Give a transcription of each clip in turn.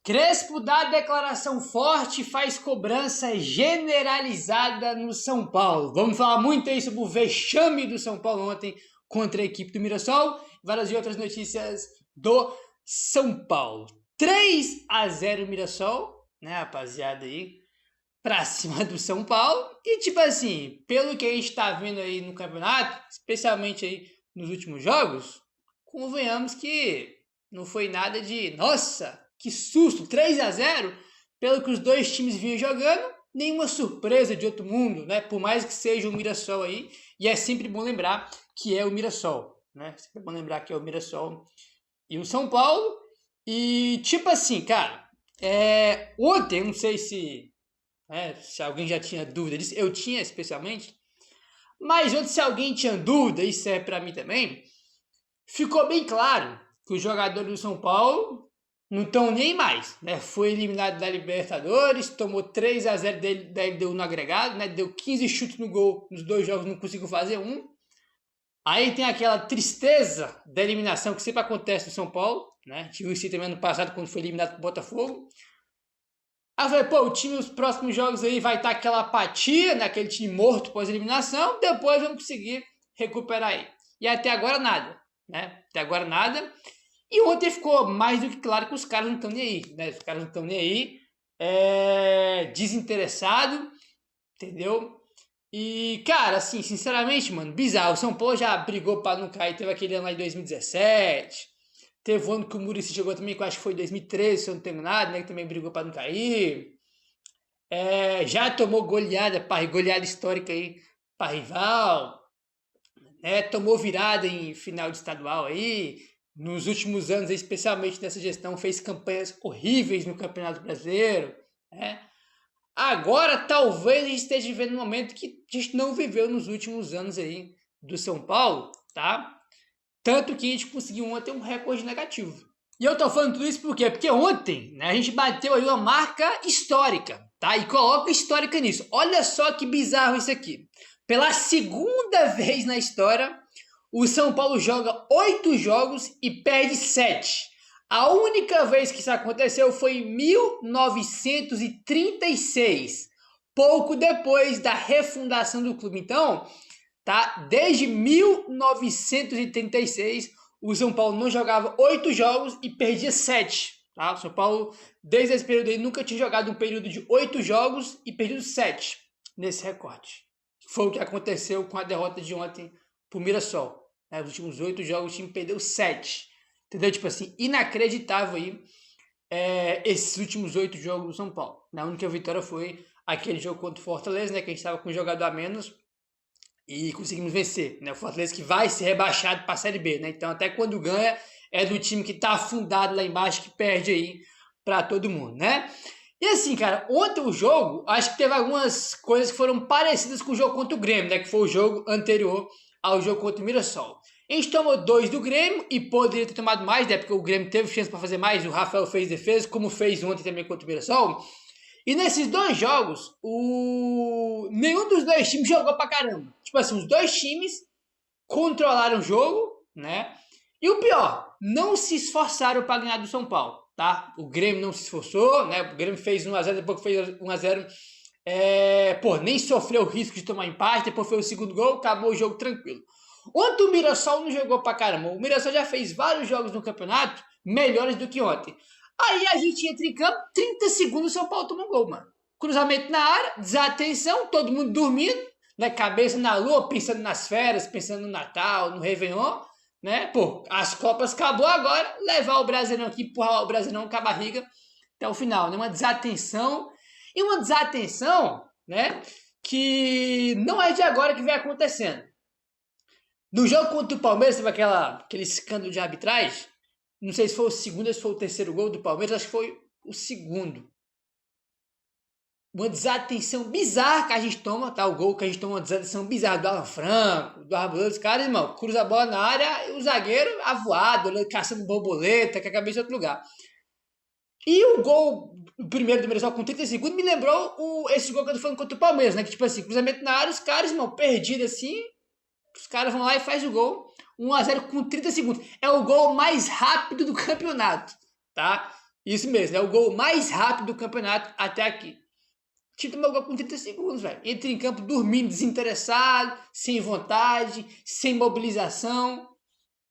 Crespo dá declaração forte e faz cobrança generalizada no São Paulo. Vamos falar muito aí sobre o vexame do São Paulo ontem contra a equipe do Mirassol. Várias e outras notícias do São Paulo. 3-0 Mirassol, né, rapaziada aí, pra cima do São Paulo. E tipo assim, pelo que a gente tá vendo aí no campeonato, especialmente aí nos últimos jogos, convenhamos que não foi nada de, nossa, que susto, 3-0, pelo que os dois times vinham jogando, nenhuma surpresa de outro mundo, né? Por mais que seja o Mirassol aí, e é sempre bom lembrar que é o Mirassol, né? Sempre é bom lembrar que é o Mirassol e o São Paulo. E tipo assim, cara, ontem, não sei se alguém já tinha dúvida disso, eu tinha especialmente, mas ontem se alguém tinha dúvida, isso é pra mim também, ficou bem claro que os jogadores do São Paulo não estão nem mais, né? Foi eliminado da Libertadores, tomou 3-0 da LDU no agregado, né? Deu 15 chutes no gol nos dois jogos, não conseguiu fazer um. Aí tem aquela tristeza da eliminação que sempre acontece no São Paulo, né? Tive isso também ano passado quando foi eliminado pro Botafogo. Aí eu falei, pô, o time nos próximos jogos aí vai estar aquela apatia, né? Aquele time morto pós-eliminação, depois vamos conseguir recuperar aí. E até agora nada, né? Até agora nada. E ontem ficou mais do que claro que os caras não estão nem aí, né? Os caras não estão nem aí, desinteressado, entendeu? E, cara, assim, sinceramente, mano, bizarro. O São Paulo já brigou pra não cair, teve aquele ano lá em 2017, teve um ano que o Muricy chegou também, que eu acho que foi em 2013, se eu não tenho nada, né? Que também brigou pra não cair. Já tomou goleada histórica aí pra rival, né? Tomou virada em final de estadual aí. Nos últimos anos, especialmente nessa gestão, fez campanhas horríveis no Campeonato Brasileiro, né? Agora, talvez a gente esteja vivendo um momento que a gente não viveu nos últimos anos aí do São Paulo, tá? Tanto que a gente conseguiu ontem um recorde negativo. E eu tô falando tudo isso por quê? Porque ontem, né, a gente bateu aí uma marca histórica, tá? E coloca histórica nisso. Olha só que bizarro isso aqui. Pela segunda vez na história, o São Paulo joga 8 jogos e perde 7. A única vez que isso aconteceu foi em 1936, pouco depois da refundação do clube. Então, tá? Desde 1936, o São Paulo não jogava 8 jogos e perdia 7. Tá? O São Paulo, desde esse período aí, nunca tinha jogado um período de 8 jogos e perdido 7 nesse recorte. Foi o que aconteceu com a derrota de ontem pro Mirassol. Nos últimos 8 jogos o time perdeu 7. Entendeu? Tipo assim, inacreditável aí esses últimos 8 jogos do São Paulo. A única vitória foi aquele jogo contra o Fortaleza, né? Que a gente estava com um jogador a menos e conseguimos vencer. Né? O Fortaleza que vai ser rebaixado para a Série B, né? Então até quando ganha é do time que está afundado lá embaixo, que perde aí para todo mundo, né? E assim, cara, ontem o jogo, acho que teve algumas coisas que foram parecidas com o jogo contra o Grêmio, né? Que foi o jogo anterior ao jogo contra o Mirassol. A gente tomou 2 do Grêmio e poderia ter tomado mais, né? Porque o Grêmio teve chance para fazer mais, o Rafael fez defesa, como fez ontem também contra o Mirassol. E nesses 2 jogos, nenhum dos 2 times jogou pra caramba. Tipo assim, os 2 times controlaram o jogo, né? E o pior, não se esforçaram para ganhar do São Paulo, tá? O Grêmio não se esforçou, né? O Grêmio fez 1-0, depois fez 1-0. Nem sofreu o risco de tomar empate, depois foi o segundo gol, acabou o jogo tranquilo. Ontem o Mirassol não jogou pra caramba. O Mirassol já fez vários jogos no campeonato melhores do que ontem. Aí a gente entra em campo, 30 segundos o São Paulo toma um gol, mano. Cruzamento na área, desatenção, todo mundo dormindo, né? Cabeça na lua, pensando nas férias, pensando no Natal, no Réveillon, né? Pô, as Copas acabou agora, levar o Brasileirão aqui, empurrar o Brasileirão com a barriga até o final, né? Uma desatenção, né? Que não é de agora que vem acontecendo. No jogo contra o Palmeiras, teve aquele escândalo de arbitragem. Não sei se foi o segundo ou se foi o terceiro gol do Palmeiras. Acho que foi o segundo. Uma desatenção bizarra que a gente toma, tá? O gol que a gente toma, uma desatenção bizarra do Alan Franco, do Arboleda, os caras, irmão, cruza a bola na área e o zagueiro avoado, caçando borboleta, com a cabeça em outro lugar. E o gol, o primeiro do Mirassol com 30 segundos, me lembrou esse gol que eu tô falando contra o Palmeiras, né? Que tipo assim, cruzamento na área, os caras, irmão, perdidos assim. Os caras vão lá e faz o gol. 1-0 com 30 segundos. É o gol mais rápido do campeonato, tá? Isso mesmo, é o gol mais rápido do campeonato até aqui. O time tomou gol com 30 segundos, velho. Entra em campo dormindo, desinteressado, sem vontade, sem mobilização,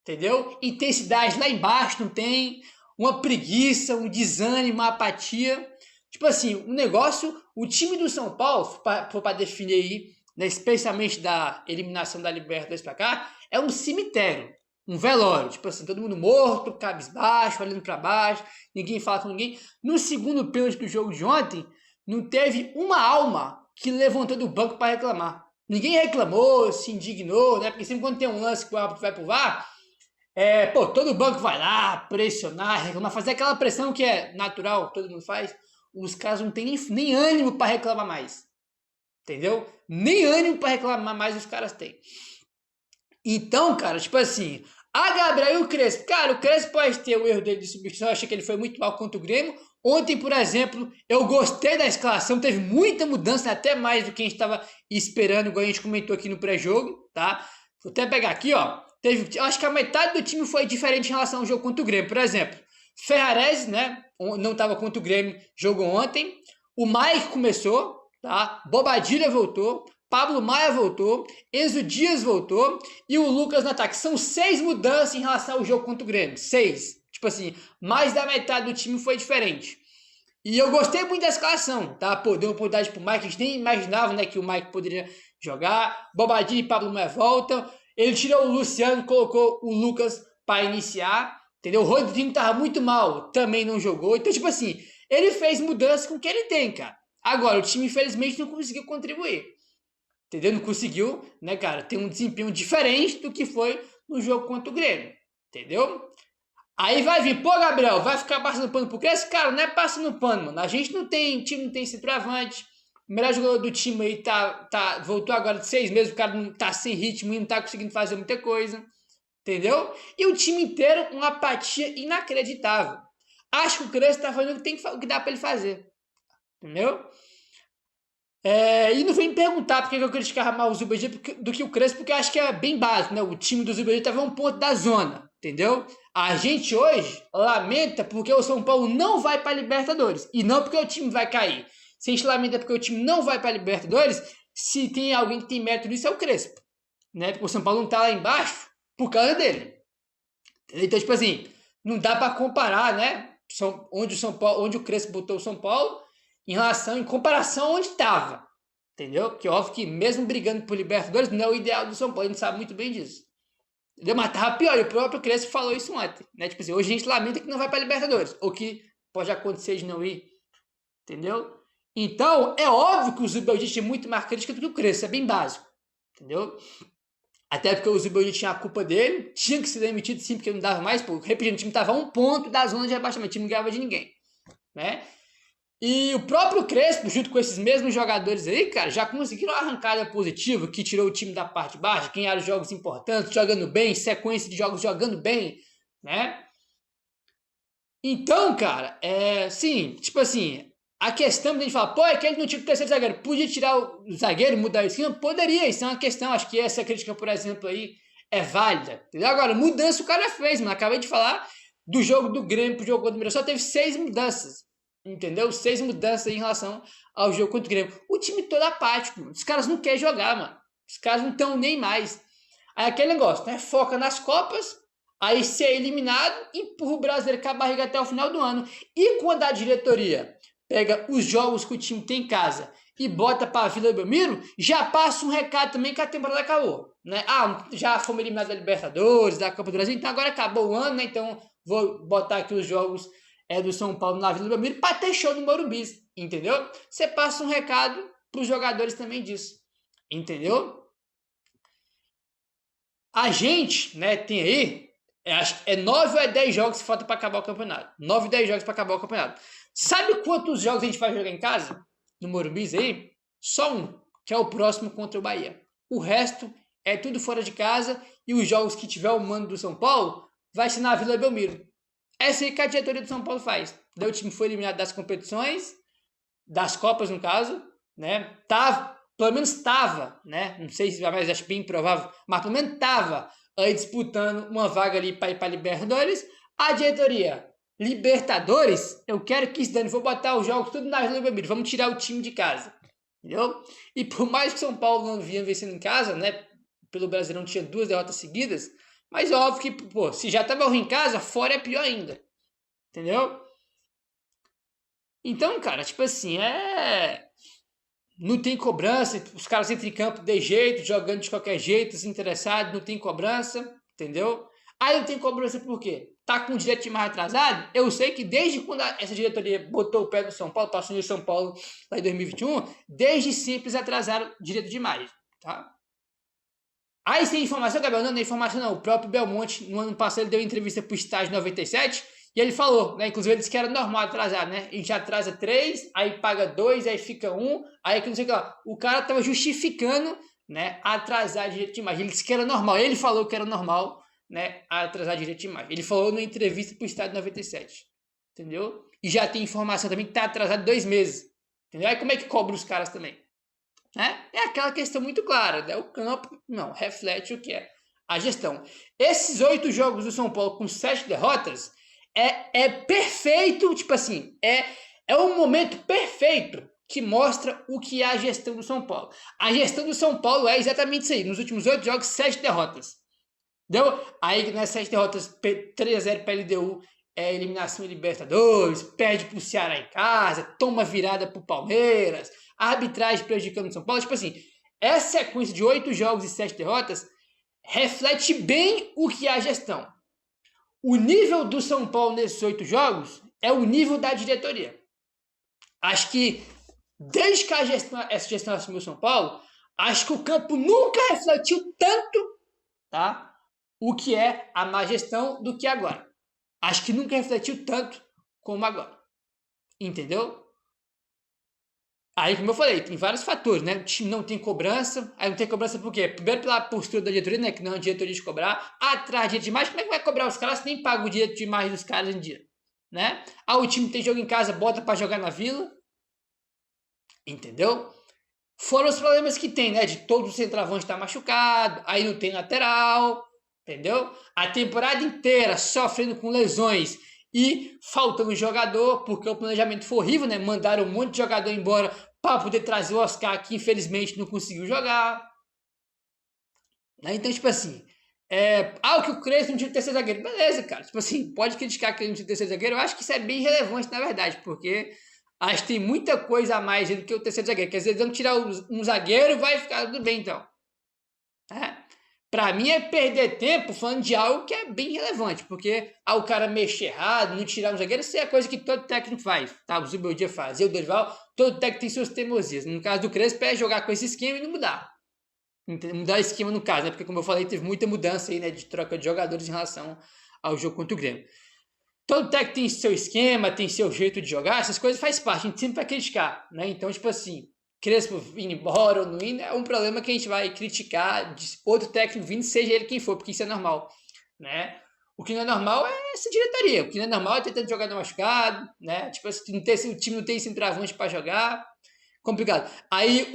entendeu? Intensidade lá embaixo não tem, uma preguiça, um desânimo, uma apatia. Tipo assim, o negócio, o time do São Paulo, for para definir aí, né, especialmente da eliminação da Libertadores pra cá, é um cemitério, um velório. Tipo assim, todo mundo morto, cabisbaixo, olhando para baixo, ninguém fala com ninguém. No segundo pênalti do jogo de ontem, não teve uma alma que levantou do banco para reclamar. Ninguém reclamou, se indignou, né? Porque sempre quando tem um lance que o árbitro vai pro VAR, todo banco vai lá pressionar, reclamar, fazer aquela pressão que é natural, todo mundo faz. Os caras não tem nem ânimo para reclamar mais. Entendeu? Nem ânimo para reclamar mais os caras têm. Então, cara, tipo assim, a Gabriel e o Crespo. Cara, o Crespo pode ter o erro dele de substituição. Eu achei que ele foi muito mal contra o Grêmio. Ontem, por exemplo, eu gostei da escalação. Teve muita mudança, até mais do que a gente estava esperando, igual a gente comentou aqui no pré-jogo, tá? Vou até pegar aqui, ó. Eu acho que a metade do time foi diferente em relação ao jogo contra o Grêmio. Por exemplo, Ferrarese, né? Não estava contra o Grêmio, jogou ontem. O Mike começou, tá? Bobadilha voltou. Pablo Maia voltou, Enzo Dias voltou e o Lucas no ataque. São 6 mudanças em relação ao jogo contra o Grêmio. 6. Tipo assim, mais da metade do time foi diferente. E eu gostei muito da escalação, tá? Pô, deu oportunidade pro Mike, a gente nem imaginava, né, que o Mike poderia jogar. Bobadilha e Pablo Maia voltam. Ele tirou o Luciano, colocou o Lucas para iniciar, entendeu? O Rodrigo tava muito mal, também não jogou. Então, tipo assim, ele fez mudanças com o que ele tem, cara. Agora, o time, infelizmente, não conseguiu contribuir. Entendeu? Não conseguiu, né, cara, ter um desempenho diferente do que foi no jogo contra o Grêmio. Entendeu? Aí vai vir, pô, Gabriel, vai ficar passando pano pro Crespo? Cara, não é passando pano, mano. A gente não tem, o time não tem centroavante. O melhor jogador do time aí voltou agora de 6 meses, o cara não tá sem ritmo e não tá conseguindo fazer muita coisa. Entendeu? E o time inteiro, uma apatia inacreditável. Acho que o Crespo tá fazendo o que dá pra ele fazer. Entendeu? E não vem me perguntar porque eu criticava mais o Zubeldia do que o Crespo, porque eu acho que é bem básico, né? O time do Zubeldia estava a um ponto da zona, entendeu? A gente hoje lamenta porque o São Paulo não vai para a Libertadores e não porque o time vai cair. Se a gente lamenta porque o time não vai para a Libertadores, se tem alguém que tem mérito nisso é o Crespo, né? Porque o São Paulo não tá lá embaixo por causa dele. Então, tipo assim, não dá para comparar, né? Onde o Crespo botou o São Paulo em comparação onde estava, entendeu? Porque óbvio que mesmo brigando por Libertadores não é o ideal do São Paulo, a gente sabe muito bem disso, entendeu? Mas tava pior, e o próprio Crespo falou isso ontem, né? Tipo assim, hoje a gente lamenta que não vai para Libertadores, ou que pode acontecer de não ir, entendeu? Então, é óbvio que o Zubeldia tinha muito mais crítica do que o Crespo, é bem básico, entendeu? Até porque o Zubeldia tinha a culpa dele, tinha que ser demitido sim, porque não dava mais, pô, repetindo, o time tava a um ponto da zona de rebaixamento, o time não ganhava de ninguém, né? E o próprio Crespo, junto com esses mesmos jogadores aí, cara, já conseguiram uma arrancada positiva que tirou o time da parte baixa, ganharam jogos importantes, jogando bem, sequência de jogos jogando bem, né? Então, cara, sim, tipo assim, a questão da gente falar, pô, é que ele não tira o terceiro zagueiro, podia tirar o zagueiro, mudar a esquina? Poderia, isso é uma questão, acho que essa crítica, por exemplo, aí é válida, entendeu? Agora, mudança o cara fez, mano, acabei de falar do jogo do Grêmio pro jogo do Mirassol, teve 6 mudanças. Entendeu? 6 mudanças aí em relação ao jogo contra o Grêmio. O time todo apático, mano. Os caras não querem jogar, mano. Os caras não estão nem mais. Aí aquele negócio, né? Foca nas Copas, aí ser eliminado, empurra o brasileiro com a barriga até o final do ano. E quando a diretoria pega os jogos que o time tem em casa e bota pra Vila Belmiro, já passa um recado também que a temporada acabou, né? Já fomos eliminados da Libertadores, da Copa do Brasil, então agora acabou o ano, né? Então vou botar aqui os jogos do São Paulo na Vila Belmiro para ter show no Morumbi, entendeu? Você passa um recado para os jogadores também disso, entendeu? A gente, né, tem aí, acho que 9 ou 10 jogos que falta para acabar o campeonato. 9 ou 10 jogos para acabar o campeonato. Sabe quantos jogos a gente vai jogar em casa? No Morumbi aí? Só um, que é o próximo contra o Bahia. O resto é tudo fora de casa e os jogos que tiver o mando do São Paulo vai ser na Vila Belmiro. Essa aí que a diretoria do São Paulo faz. Daí o time foi eliminado das competições, das Copas no caso, né? Pelo menos estava, né? Não sei se vai, mas acho bem improvável, mas pelo menos estava aí disputando uma vaga ali para ir para Libertadores. A diretoria Libertadores, eu quero que isso dane. Vou botar os jogos tudo nas Libertadores. Vamos tirar o time de casa. Entendeu? E por mais que São Paulo não vinha vencendo em casa, né? Pelo Brasileirão tinha 2 derrotas seguidas. Mas óbvio que, pô, se já tava ruim em casa, fora é pior ainda. Entendeu? Então, cara, tipo assim, não tem cobrança, os caras entram em campo de jeito, jogando de qualquer jeito, desinteressado, não tem cobrança, entendeu? Aí não tem cobrança por quê? Tá com o direito de mais atrasado? Eu sei que desde quando essa diretoria botou o pé no São Paulo, passou no São Paulo lá em 2021, desde sempre eles atrasaram direito demais, tá? Aí sem informação, Gabriel, não é informação não, o próprio Belmonte, no ano passado, ele deu entrevista pro Estágio 97, e ele falou, né? Inclusive ele disse que era normal atrasar, né? A gente atrasa 3, aí paga 2, aí fica 1, aí que não sei o que lá. O cara tava justificando, né? Atrasar direito de imagem. Ele disse que era normal. Ele falou que era normal, né? Atrasar direito de imagem. Ele falou numa entrevista pro Estádio 97. Entendeu? E já tem informação também que tá atrasado 2 meses. Entendeu? Aí como é que cobra os caras também? Né? É aquela questão muito clara, né? O campo não reflete o que é a gestão. Esses 8 jogos do São Paulo com 7 derrotas é perfeito, tipo assim, é um momento perfeito que mostra o que é a gestão do São Paulo. A gestão do São Paulo é exatamente isso aí. Nos últimos 8 jogos, 7 derrotas. Entendeu? Aí nas 7 derrotas, 3-0 para a LDU, eliminação em Libertadores, perde pro Ceará em casa, toma virada pro Palmeiras, arbitragem prejudicando o São Paulo. Tipo assim, essa sequência de 8 jogos e 7 derrotas reflete bem o que é a gestão. O nível do São Paulo nesses 8 jogos é o nível da diretoria. Acho que desde que essa gestão assumiu o São Paulo, acho que o campo nunca refletiu tanto, tá, o que é a má gestão do que agora. Acho que nunca refletiu tanto como agora. Entendeu? Aí, como eu falei, tem vários fatores, né? O time não tem cobrança. Aí não tem cobrança por quê? Primeiro pela postura da diretoria, né? Que não é uma diretoria de cobrar. Atrás direito de imagem, como é que vai cobrar os caras se nem paga o direito de imagem dos caras em dia? Né? Ah, o time tem jogo em casa, bota pra jogar na Vila. Entendeu? Foram os problemas que tem, né? De todo o centroavante estar machucado, aí não tem lateral, entendeu? A temporada inteira sofrendo com lesões e faltando jogador, porque o planejamento foi horrível, né? Mandaram um monte de jogador embora para poder trazer o Oscar, que infelizmente não conseguiu jogar. Né? Então, tipo assim, o que o Crespo não tinha terceiro zagueiro. Beleza, cara. Tipo assim, pode criticar que ele não tinha terceiro zagueiro. Eu acho que isso é bem relevante, na verdade, porque acho que tem muita coisa a mais do que o terceiro zagueiro. Quer dizer, vamos tirar um zagueiro, vai ficar tudo bem, então. Pra mim é perder tempo falando de algo que é bem relevante, porque o cara mexer errado, não tirar um zagueiro, isso é a coisa que todo técnico faz, tá? O Zubeldia faz, o Dorival, todo técnico tem suas teimosias. No caso do Crespo é jogar com esse esquema e não mudar. Mudar o esquema no caso, né? Porque como eu falei, teve muita mudança aí, né? De troca de jogadores em relação ao jogo contra o Grêmio. Todo técnico tem seu esquema, tem seu jeito de jogar, essas coisas faz parte, a gente sempre vai criticar, né? Então, tipo assim, Crespo indo embora ou não indo é um problema que a gente vai criticar de outro técnico vindo, seja ele quem for, porque isso é normal, né? O que não é normal é essa diretoria, o que não é normal é ter tanto jogador machucado, né? Tipo assim, o time não tem centroavante para jogar, complicado. Aí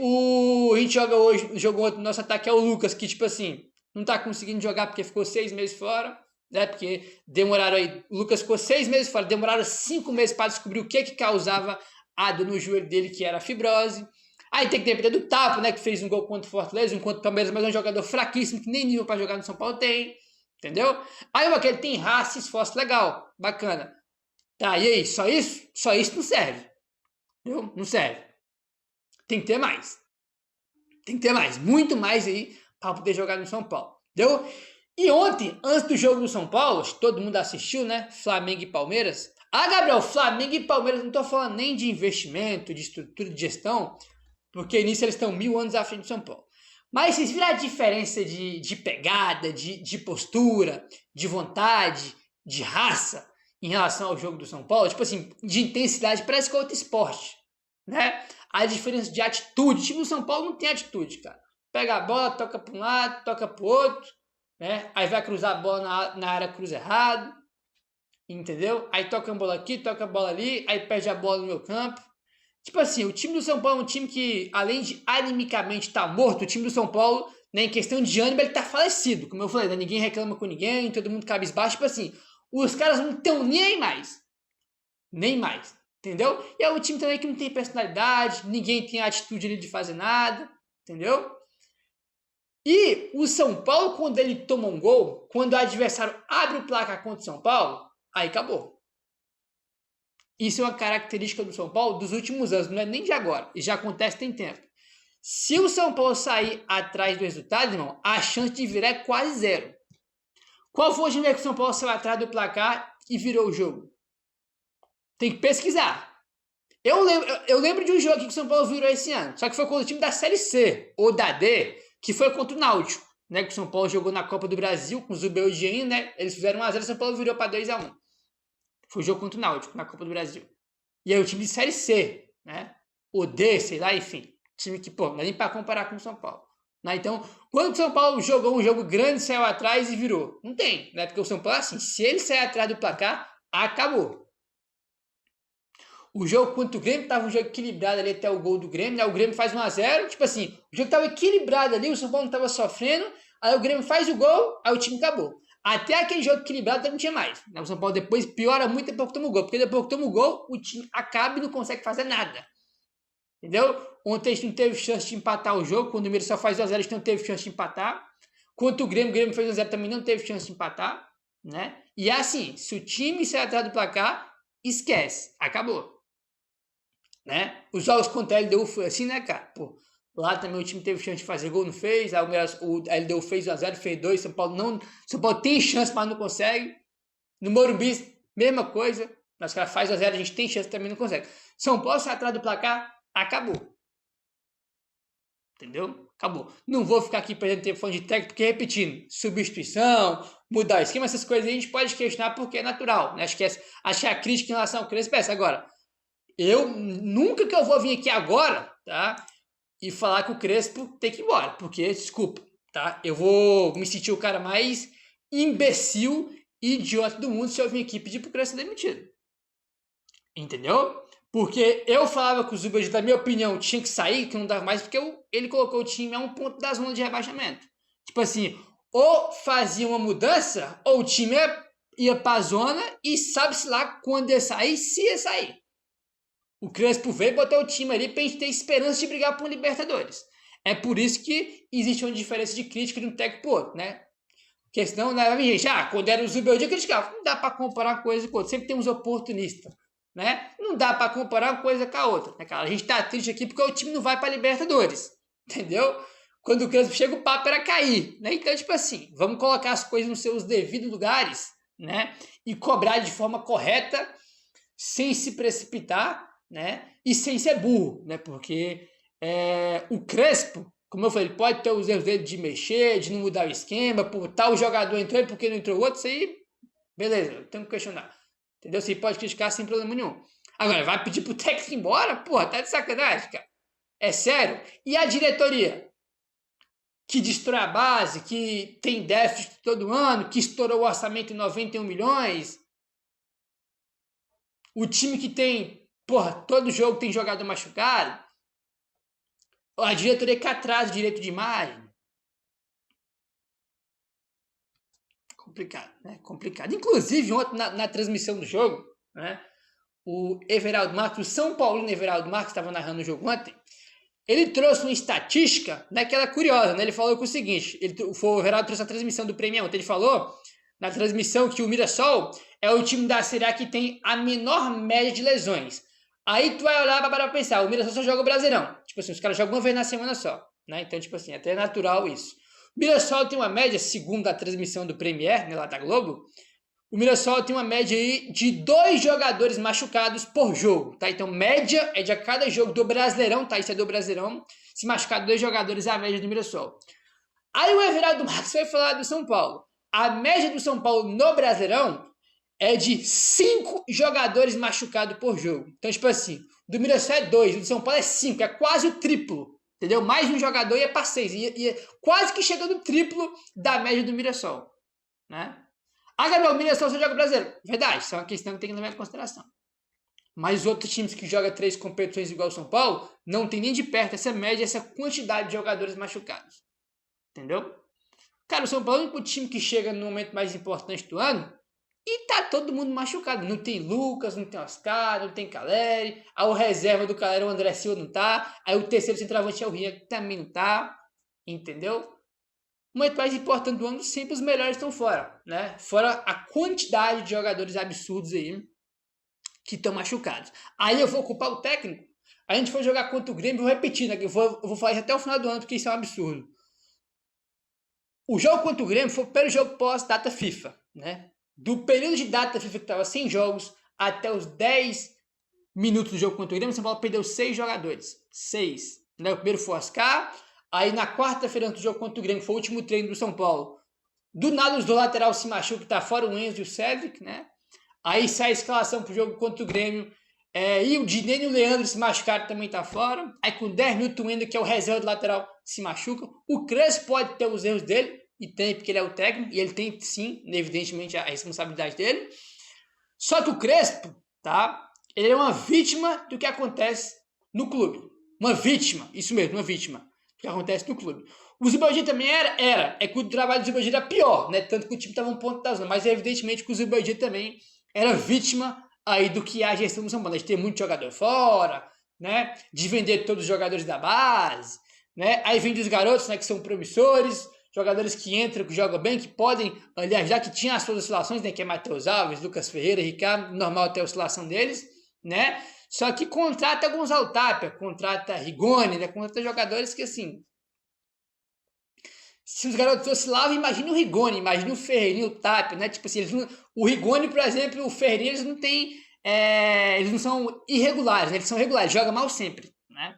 a gente jogou outro, nosso ataque é o Lucas, que tipo assim, não tá conseguindo jogar porque ficou 6 meses fora, né? Porque demoraram aí, o Lucas ficou 6 meses fora, demoraram 5 meses para descobrir o que causava a dor no joelho dele, que era a fibrose. Aí tem que depender do Tapo, né? Que fez um gol contra o Fortaleza, um contra o Palmeiras, mas é um jogador fraquíssimo, que nem nível para jogar no São Paulo tem. Entendeu? Aí aquele tem raça, esforço legal, bacana. Tá, e aí? Só isso? Só isso não serve. Entendeu? Não serve. Tem que ter mais. Tem que ter mais. Muito mais aí para poder jogar no São Paulo. Entendeu? E ontem, antes do jogo do São Paulo, todo mundo assistiu, né? Flamengo e Palmeiras. Gabriel, Flamengo e Palmeiras, não tô falando nem de investimento, de estrutura de gestão, porque nisso eles estão 1000 anos à frente do São Paulo. Mas vocês viram a diferença de pegada, de postura, de vontade, de raça em relação ao jogo do São Paulo? Tipo assim, de intensidade, parece que é outro esporte, né? A diferença de atitude, o time do São Paulo não tem atitude, cara. Pega a bola, toca para um lado, toca para o outro, né? Aí vai cruzar a bola na área, cruza errado, entendeu? Aí toca a bola aqui, toca a bola ali, aí perde a bola no meu campo. Tipo assim, o time do São Paulo é um time que, além de animicamente estar morto, o time do São Paulo, né, em questão de ânimo, ele tá falecido. Como eu falei, né, ninguém reclama com ninguém, todo mundo cabisbaixo. Tipo assim, os caras não estão nem aí mais. Nem mais. Entendeu? E é um time também que não tem personalidade, ninguém tem atitude ali de fazer nada. Entendeu? E o São Paulo, quando ele toma um gol, quando o adversário abre o placar contra o São Paulo, aí acabou. Isso é uma característica do São Paulo dos últimos anos, não é nem de agora. E já acontece tem tempo. Se o São Paulo sair atrás do resultado, irmão, a chance de virar é quase zero. Qual foi o dia que o São Paulo saiu atrás do placar e virou o jogo? Tem que pesquisar. Eu lembro de um jogo aqui que o São Paulo virou esse ano, só que foi contra o time da Série C, ou da D, que foi contra o Náutico, né? Que o São Paulo jogou na Copa do Brasil com o Zubel e Jean, né? Eles fizeram 1x0 e o São Paulo virou para 2x1. Foi o jogo contra o Náutico na Copa do Brasil. E aí o time de Série C, né? O D, sei lá, enfim. Time que, pô, não é nem para comparar com o São Paulo. Né? Então, quando o São Paulo jogou um jogo grande, saiu atrás e virou. Não tem, né? Porque o São Paulo, assim, se ele sair atrás do placar, acabou. O jogo contra o Grêmio tava um jogo equilibrado ali até o gol do Grêmio, né? O Grêmio faz 1x0, tipo assim, o jogo tava equilibrado ali, o São Paulo não tava sofrendo, aí o Grêmio faz o gol, aí o time acabou. Até aquele jogo equilibrado não tinha mais, né? O São Paulo depois piora muito depois que toma o gol, porque depois que toma o gol, o time acaba e não consegue fazer nada. Entendeu? Ontem a gente não teve chance de empatar o jogo, quando o Mineiro só faz 1x0, a gente não teve chance de empatar. Contra o Grêmio fez 1x0 também não teve chance de empatar, né? E é assim, se o time sair atrás do placar, esquece, acabou. Né? Os jogos contra a LDU foi assim, né, cara? Pô, lá também o time teve chance de fazer gol, não fez. Aí a LDU fez 1x0, fez 2. São Paulo tem chance, mas não consegue. No Morumbi, mesma coisa. Os caras fazem 1x0, a gente tem chance, também não consegue. São Paulo sai atrás do placar, acabou. Entendeu? Acabou. Não vou ficar aqui perdendo tempo falando de técnico, porque repetindo, substituição, mudar o esquema, essas coisas a gente pode questionar porque é natural. Né? Acho que a crítica em relação ao Crespo é essa. Agora, nunca que eu vou vir aqui agora, tá? E falar que o Crespo tem que ir embora, porque, desculpa, tá? Eu vou me sentir o cara mais imbecil e idiota do mundo se eu vir aqui pedir pro Crespo ser demitido. Entendeu? Porque eu falava que o Zubeldia, na minha opinião, tinha que sair, que não dava mais, porque ele colocou o time a um ponto da zona de rebaixamento. Tipo assim, ou fazia uma mudança, ou o time ia pra zona e sabe-se lá quando ia sair, se ia sair. O Crespo veio e botou o time ali pra gente ter esperança de brigar por Libertadores. É por isso que existe uma diferença de crítica de um técnico pro outro, né? Porque senão, né, gente, quando era o Zubeldia, criticava. Não dá pra comparar uma coisa com outra. Sempre tem uns oportunistas, né? Não dá pra comparar uma coisa com a outra, né, cara? A gente tá triste aqui porque o time não vai pra Libertadores, entendeu? Quando o Crespo chega, o papo era cair, né? Então, tipo assim, vamos colocar as coisas nos seus devidos lugares, né? E cobrar de forma correta, sem se precipitar, né? E sem ser burro, né? Porque o Crespo, como eu falei, ele pode ter os erros dele de mexer, de não mudar o esquema, por tal jogador entrou e por que não entrou outro, isso aí, beleza, eu tenho que questionar. Entendeu? Você pode criticar sem problema nenhum. Agora, vai pedir pro técnico ir embora? Porra, tá de sacanagem, cara. É sério? E a diretoria? Que destrói a base, que tem déficit todo ano, que estourou o orçamento em 91 milhões. O time que tem, porra, todo jogo tem jogador machucado. A diretoria que atrasa o direito de imagem. Complicado, né? Complicado. Inclusive, ontem, na transmissão do jogo, né? O Everaldo Marques, o São Paulino Everaldo Marques, estava narrando o jogo ontem, ele trouxe uma estatística, né, que era curiosa, né? Ele falou que o seguinte, o Everaldo trouxe a transmissão do Prêmio ontem, ele falou na transmissão que o Mirassol é o time da Série A que tem a menor média de lesões. Aí tu vai olhar para pensar, o Mirassol só joga o Brasileirão. Tipo assim, os caras jogam uma vez na semana só, né? Então, tipo assim, até é natural isso. O Mirassol tem uma média, segundo a transmissão do Premier, né, lá da Globo, o Mirassol tem uma média aí de 2 jogadores machucados por jogo, tá? Então, média é de a cada jogo do Brasileirão, tá? Isso é do Brasileirão. Se machucar 2 jogadores é a média do Mirassol. Aí o Everaldo Marques vai falar do São Paulo. A média do São Paulo no Brasileirão é de 5 jogadores machucados por jogo. Então, tipo assim, do Mirassol é 2, do São Paulo é 5, é quase o triplo. Entendeu? Mais um jogador ia para 6. E quase que chega no triplo da média do Mirassol, né? Gabriel, o Mirassol só joga brasileiro. Verdade, isso é uma questão que tem que levar em consideração. Mas outros times que jogam 3 competições igual o São Paulo, não tem nem de perto essa média, essa quantidade de jogadores machucados. Entendeu? Cara, o São Paulo é o único time que chega no momento mais importante do ano E tá todo mundo machucado. Não tem Lucas, não tem Oscar, não tem Caleri. Aí o reserva do Caleri, o André Silva, não tá. Aí o terceiro centroavante é o Ria, que também não tá. Entendeu? Mas mais importante do ano, sempre os melhores estão fora, né? Fora a quantidade de jogadores absurdos aí que estão machucados. Aí eu vou culpar o técnico. A gente foi jogar contra o Grêmio, vou repetir, né? Eu vou falar isso até o final do ano, porque isso é um absurdo. O jogo contra o Grêmio foi o primeiro jogo pós-data FIFA, né? Do período de data FIFA que estava sem jogos até os 10 minutos do jogo contra o Grêmio, o São Paulo perdeu 6 jogadores. 6. Né? O primeiro foi o Oscar. Aí na quarta-feira antes do jogo contra o Grêmio, foi o último treino do São Paulo. Do nada os do lateral se machucam, que tá fora o Enzo e o Cedric, né? Aí sai a escalação pro jogo contra o Grêmio. E o Dinei e o Leandro se machucaram, também tá fora. Aí com 10 minutos o Endo, que é o reserva do lateral, se machuca. O Crespo pode ter os erros dele, e tem, porque ele é o técnico, e ele tem sim, evidentemente, a responsabilidade dele. Só que o Crespo, tá? Ele é uma vítima do que acontece no clube. Uma vítima, isso mesmo, uma vítima do que acontece no clube. O Zibanejad também era. É que o trabalho do Zibanejad era pior, né? Tanto que o time estava um ponto da zona. Mas evidentemente que o Zibanejad também era vítima aí do que é a gestão do São Paulo, de ter muito jogador fora, né? De vender todos os jogadores da base, né? Aí vem dos garotos, né? Que são promissores, jogadores que entram, que jogam bem, que podem, aliás, já que tinha as suas oscilações, né? Que é Matheus Alves, Lucas Ferreira, Ricardo, normal ter a oscilação deles, né? Só que contrata Gonçalo Tapia, contrata Rigoni, né? Contrata jogadores que, assim, se os garotos oscilavam, imagina o Rigoni, imagina o Ferreirinho, o Tapia, né? Tipo assim, o Rigoni, por exemplo, o Ferreirinho, eles não têm, eles não são irregulares, né? Eles são regulares, jogam mal sempre, né?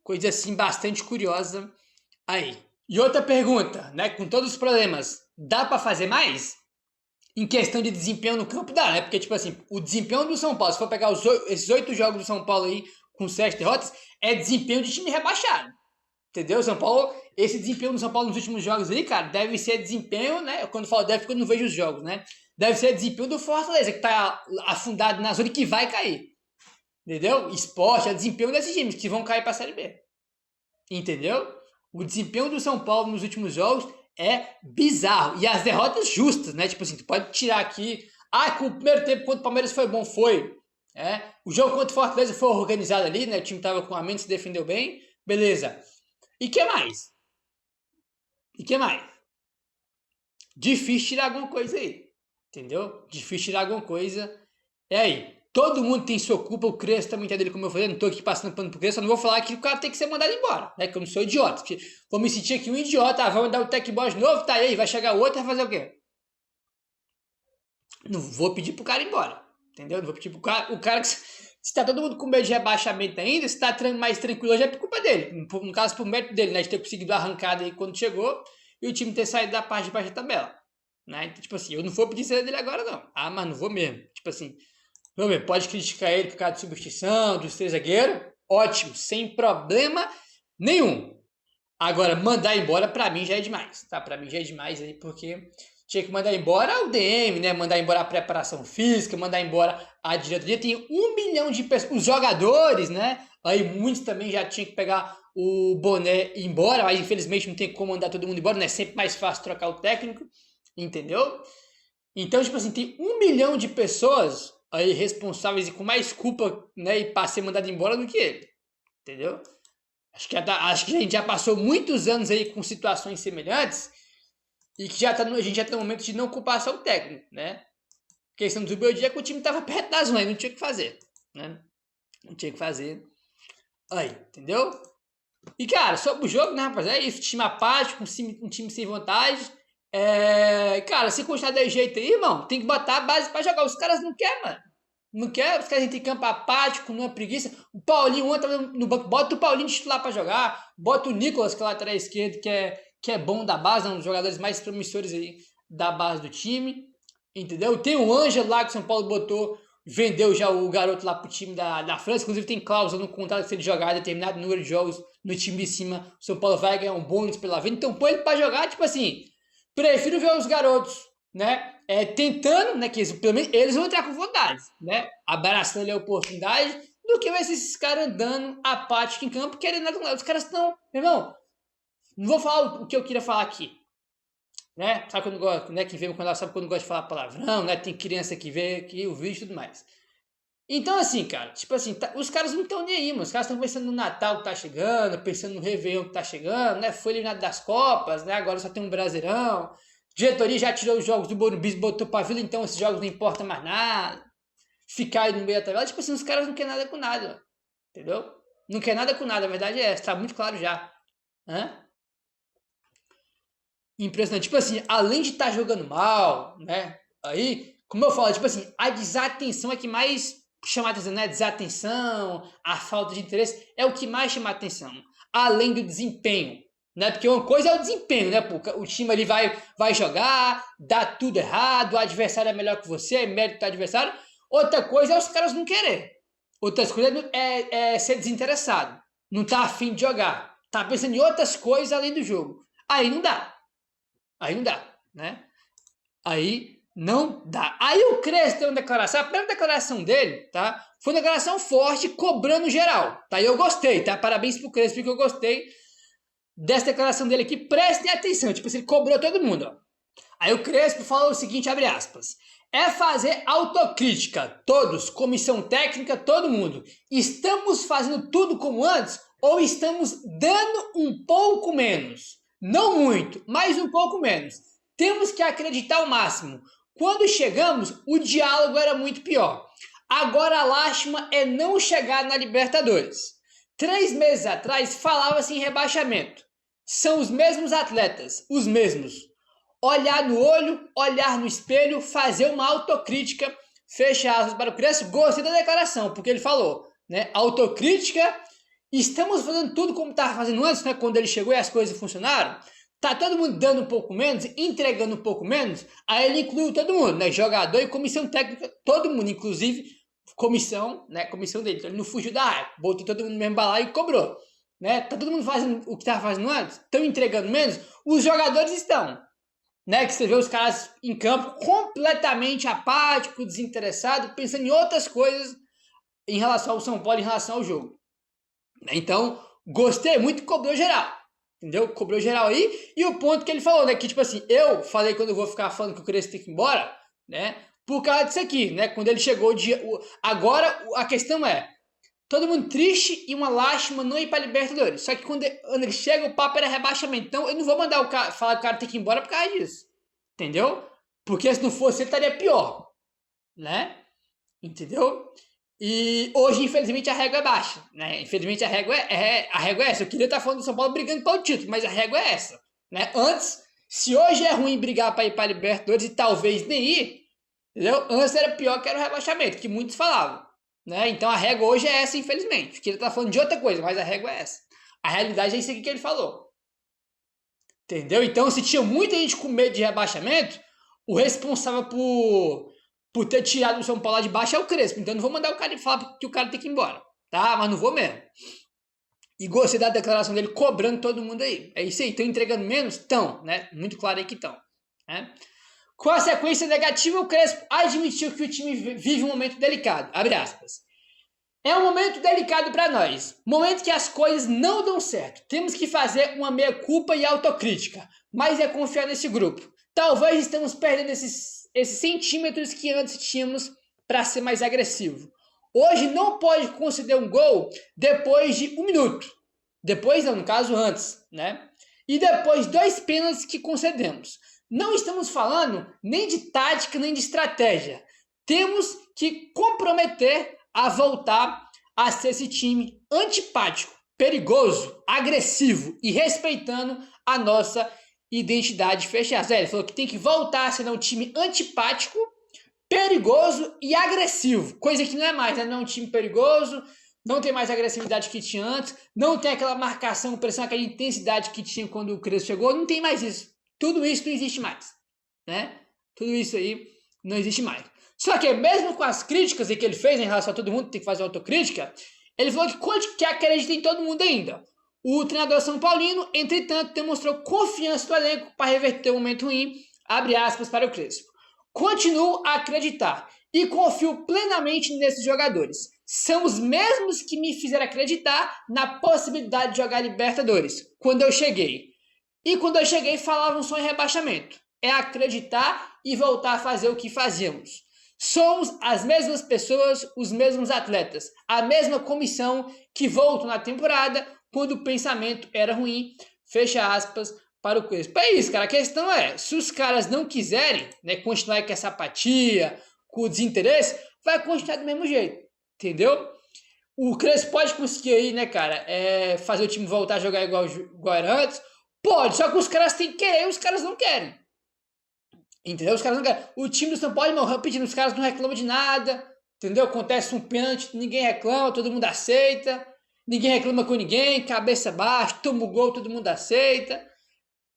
Coisa assim, bastante curiosa aí. E outra pergunta, né? Com todos os problemas, dá para fazer mais? Em questão de desempenho no campo, dá, né? Porque, tipo assim, o desempenho do São Paulo, se for pegar esses 8 jogos do São Paulo aí, com 7 derrotas, é desempenho de time rebaixado. Entendeu? São Paulo, esse desempenho do São Paulo nos últimos jogos aí, cara, deve ser desempenho, né? Quando eu falo deve, porque eu não vejo os jogos, né? Deve ser desempenho do Fortaleza, que tá afundado na zona e que vai cair. Entendeu? Esporte é desempenho desses times que vão cair pra Série B. Entendeu? O desempenho do São Paulo nos últimos jogos é bizarro. E as derrotas justas, né? Tipo assim, tu pode tirar aqui. Que o primeiro tempo contra o Palmeiras foi bom, foi. O jogo contra o Fortaleza foi organizado ali, né? O time tava com a mente, se defendeu bem. Beleza. E que mais? Difícil tirar alguma coisa aí. Entendeu? Difícil tirar alguma coisa. Aí. Todo mundo tem sua culpa, o Crespo também tá dele, como eu falei, não tô aqui passando pano pro Crespo, só não vou falar que o cara tem que ser mandado embora, né? Que eu não sou idiota. Vou me sentir aqui um idiota, vamos dar o tech boy de novo, tá aí, vai chegar outro, vai fazer o quê? Não vou pedir pro cara ir embora, entendeu? Não vou pedir pro cara, o cara que se tá todo mundo com medo de rebaixamento ainda, se tá mais tranquilo, já é por culpa dele. No caso, por mérito dele, né? De ter conseguido a arrancada aí quando chegou e o time ter saído da parte de baixo da tabela, né? Então, tipo assim, eu não vou pedir saída dele agora, não. Mas não vou mesmo. Tipo assim, pode criticar ele por causa de substituição, dos 3 zagueiros, ótimo, sem problema nenhum. Agora, mandar embora pra mim já é demais, tá? Pra mim já é demais aí, porque tinha que mandar embora o DM, né? Mandar embora a preparação física, mandar embora a diretoria. Tem 1 milhão de pessoas, os jogadores, né? Aí muitos também já tinham que pegar o boné e ir embora, mas infelizmente não tem como mandar todo mundo embora, né? É sempre mais fácil trocar o técnico, entendeu? Então, tipo assim, tem 1 milhão de pessoas aí responsáveis e com mais culpa, né, e para ser mandado embora do que ele, entendeu? Acho que a gente já passou muitos anos aí com situações semelhantes e que a gente já tá no momento de não culpar só o técnico, né? A questão do Zubeldia é que o time tava perto das mães, não tinha o que fazer, né? Não tinha o que fazer. Aí, entendeu? E, cara, sobre o jogo, né, rapaz? É isso, time apático, um time sem vontade. Cara, se continuar desse jeito aí, irmão, tem que botar a base pra jogar. Os caras não querem, mano. Não quer, os caras entram em campo apático, numa preguiça. O Paulinho ontem tava no banco. Bota o Paulinho de titular pra jogar. Bota o Nicolas, que é o lateral esquerdo, que é bom da base, é um dos jogadores mais promissores aí da base do time. Entendeu? Tem o Ângelo lá que o São Paulo botou, vendeu já o garoto lá pro time da França. Inclusive tem cláusula no contrato que se ele jogar determinado número de jogos no time de cima, o São Paulo vai ganhar um bônus pela venda. Então põe ele pra jogar, tipo assim. Prefiro ver os garotos, né? Tentando, né? Que pelo menos eles vão entrar com vontade, né? Abraçando a oportunidade, do que ver esses caras andando apático em campo, querendo nada. Os caras estão, meu irmão, não vou falar o que eu queria falar aqui. né? Sabe quando gosta, né? Quem vê meu canal sabe quando gosta de falar palavrão, né? Tem criança que vê aqui o vídeo e tudo mais. Então, assim, cara, tipo assim, os caras não estão nem aí, mano. Os caras estão pensando no Natal que tá chegando, pensando no Réveillon que tá chegando, né? Foi eliminado das Copas, né? Agora só tem um Brasileirão. Diretoria já tirou os jogos do Morumbi, botou pra Vila, então esses jogos não importam mais nada. Ficar aí no meio da tabela, tipo assim, os caras não querem nada com nada, mano. Entendeu? Não quer nada com nada, a verdade é essa, tá muito claro já. Hã? Impressionante. Tipo assim, além de estar jogando mal, né? Aí, como eu falo, tipo assim, a desatenção é que mais chama a atenção, né? A desatenção, a falta de interesse é o que mais chama a atenção. Além do desempenho, né? Porque uma coisa é o desempenho, né? Pô, o time ali vai jogar, dá tudo errado, o adversário é melhor que você, é mérito do adversário. Outra coisa é os caras não querer. Outras coisas é ser desinteressado. Não tá afim de jogar. Tá pensando em outras coisas além do jogo. Aí não dá. Aí não dá, né? Aí não dá. Aí o Crespo tem uma declaração, a primeira declaração dele, tá? Foi uma declaração forte, cobrando geral, tá? E eu gostei, tá? Parabéns pro Crespo, porque eu gostei dessa declaração dele aqui. Prestem atenção, tipo assim, ele cobrou todo mundo, ó. Aí o Crespo falou o seguinte, abre aspas. É fazer autocrítica, todos, comissão técnica, todo mundo. Estamos fazendo tudo como antes ou estamos dando um pouco menos? Não muito, mas um pouco menos. Temos que acreditar ao máximo. Quando chegamos, o diálogo era muito pior. Agora a lástima é não chegar na Libertadores. 3 meses atrás falava-se em rebaixamento. São os mesmos atletas, os mesmos. Olhar no olho, olhar no espelho, fazer uma autocrítica, fecha aspas para o Crespo. Gostei da declaração, porque ele falou, né? Autocrítica, estamos fazendo tudo como estava fazendo antes, né? Quando ele chegou e as coisas funcionaram. Tá todo mundo dando um pouco menos, entregando um pouco menos. Aí ele incluiu todo mundo, né? Jogador e comissão técnica, todo mundo, inclusive comissão, né? Comissão dele. Então ele não fugiu da área, botou todo mundo no mesmo balaio e cobrou, né? Tá todo mundo fazendo o que estava fazendo antes, estão entregando menos. Os jogadores estão. Né, que você vê os caras em campo completamente apático, desinteressado, pensando em outras coisas em relação ao São Paulo, em relação ao jogo. Então, gostei muito, cobrou geral. Entendeu? Cobrou geral aí. E o ponto que ele falou, né? Que tipo assim, eu falei quando eu vou ficar falando que o Crespo tem que ir embora, né? Por causa disso aqui, né? Quando ele chegou o dia. Agora a questão é. Todo mundo triste e uma lástima não ir para Libertadores. Só que quando ele chega, o papo era rebaixamento. Então eu não vou mandar o cara falar que o cara tem que ir embora por causa disso. Entendeu? Porque se não fosse ele, estaria pior. Né? Entendeu? E hoje, infelizmente, a régua é baixa. Né? Infelizmente, a régua é essa. Eu queria estar falando do São Paulo brigando pelo título, mas a régua é essa. Né? Antes, se hoje é ruim brigar para ir para Libertadores e talvez nem ir, entendeu? Antes era pior que era o rebaixamento, que muitos falavam. Né? Então a régua hoje é essa, infelizmente. Que ele tá falando de outra coisa, mas a régua é essa. A realidade é isso aqui que ele falou. Entendeu? Então, se tinha muita gente com medo de rebaixamento, o responsável por ter tirado o São Paulo lá de baixo é o Crespo. Então, não vou mandar o cara falar que o cara tem que ir embora. Tá? Mas não vou mesmo. E gostei da declaração dele cobrando todo mundo aí. É isso aí. Estão entregando menos? Estão, né? Muito claro aí que estão. Né? Com a sequência negativa, o Crespo admitiu que o time vive um momento delicado. Abre aspas. É um momento delicado para nós. Momento que as coisas não dão certo. Temos que fazer uma meia-culpa e autocrítica. Mas é confiar nesse grupo. Talvez estamos perdendo esses centímetros que antes tínhamos para ser mais agressivo. Hoje não pode conceder um gol depois de 1 minuto. Depois não, no caso antes, né? E depois 2 pênaltis que concedemos. Não estamos falando nem de tática, nem de estratégia. Temos que comprometer a voltar a ser esse time antipático, perigoso, agressivo e respeitando a nossa identidade fechada. Ele falou que tem que voltar a ser um time antipático, perigoso e agressivo. Coisa que não é mais, né? Não é um time perigoso, não tem mais a agressividade que tinha antes, não tem aquela marcação, pressão, aquela intensidade que tinha quando o Crespo chegou, não tem mais isso. Tudo isso não existe mais, né? Tudo isso aí não existe mais. Só que mesmo com as críticas que ele fez em relação a todo mundo, tem que fazer autocrítica, ele falou que acredita em todo mundo ainda. O treinador São Paulino, entretanto, demonstrou confiança no elenco para reverter o momento ruim, abre aspas para o Crespo. Continuo a acreditar e confio plenamente nesses jogadores. São os mesmos que me fizeram acreditar na possibilidade de jogar Libertadores, quando eu cheguei. E quando eu cheguei, falavam só em rebaixamento. é acreditar e voltar a fazer o que fazíamos. Somos as mesmas pessoas, os mesmos atletas, a mesma comissão que voltou na temporada quando o pensamento era ruim, fecha aspas, para o Crespo. É isso, cara, a questão é, se os caras não quiserem, né, continuar com essa apatia, com o desinteresse, vai continuar do mesmo jeito, entendeu? O Crespo pode conseguir aí, né, cara, fazer o time voltar a jogar igual era antes, pode, só que os caras têm que querer e os caras não querem. Entendeu? Os caras não querem. O time do São Paulo, irmão, repetindo, os caras não reclamam de nada. Entendeu? Acontece um pênalti, ninguém reclama, todo mundo aceita. Ninguém reclama com ninguém, cabeça baixa, toma o gol, todo mundo aceita.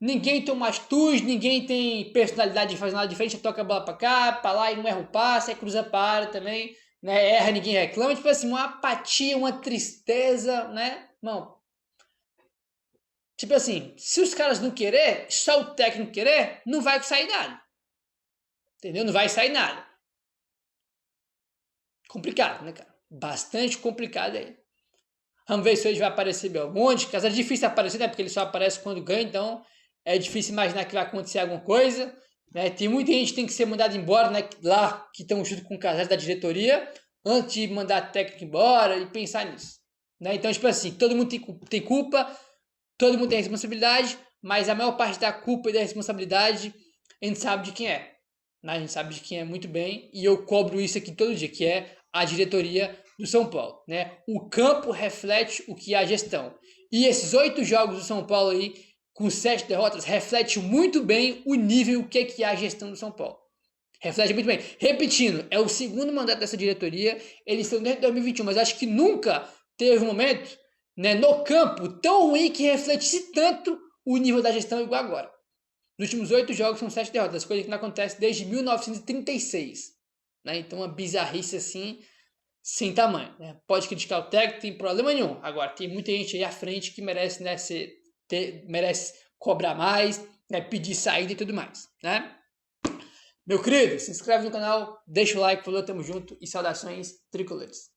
Ninguém toma atitude, ninguém tem personalidade de fazer nada diferente, toca a bola pra cá, pra lá e não erra o passe, aí cruza pra área também, né? Erra, ninguém reclama. Tipo assim, uma apatia, uma tristeza, né? Não. Tipo assim, se os caras não querer, só o técnico querer, não vai sair nada. Entendeu? Não vai sair nada. Complicado, né, cara? Bastante complicado aí. Vamos ver se hoje vai aparecer Belmonte. Caso é difícil aparecer, né? Porque ele só aparece quando ganha, então é difícil imaginar que vai acontecer alguma coisa. Né? Tem muita gente que tem que ser mandada embora, né? Lá que estão junto com o Casares da diretoria, antes de mandar a técnica embora e pensar nisso. Né? Então, tipo assim, todo mundo tem culpa, todo mundo tem responsabilidade, mas a maior parte da culpa e da responsabilidade a gente sabe de quem é. A gente sabe de quem é muito bem, e eu cobro isso aqui todo dia, que é a diretoria do São Paulo, né? O campo reflete o que é a gestão. E esses 8 jogos do São Paulo aí, com 7 derrotas, reflete muito bem o nível que é a gestão do São Paulo. Reflete muito bem. Repetindo, é o segundo mandato dessa diretoria, eles estão desde 2021, mas acho que nunca teve um momento, né, no campo tão ruim que refletisse tanto o nível da gestão igual agora. Nos últimos 8 jogos são 7 derrotas, coisa que não acontece desde 1936. Né? Então, uma bizarrice assim, sem tamanho. Né? Pode criticar o técnico, tem problema nenhum. Agora, tem muita gente aí à frente que merece, né, merece cobrar mais, né, pedir saída e tudo mais. Né? Meu querido, se inscreve no canal, deixa o like, falou, tamo junto e saudações tricolores.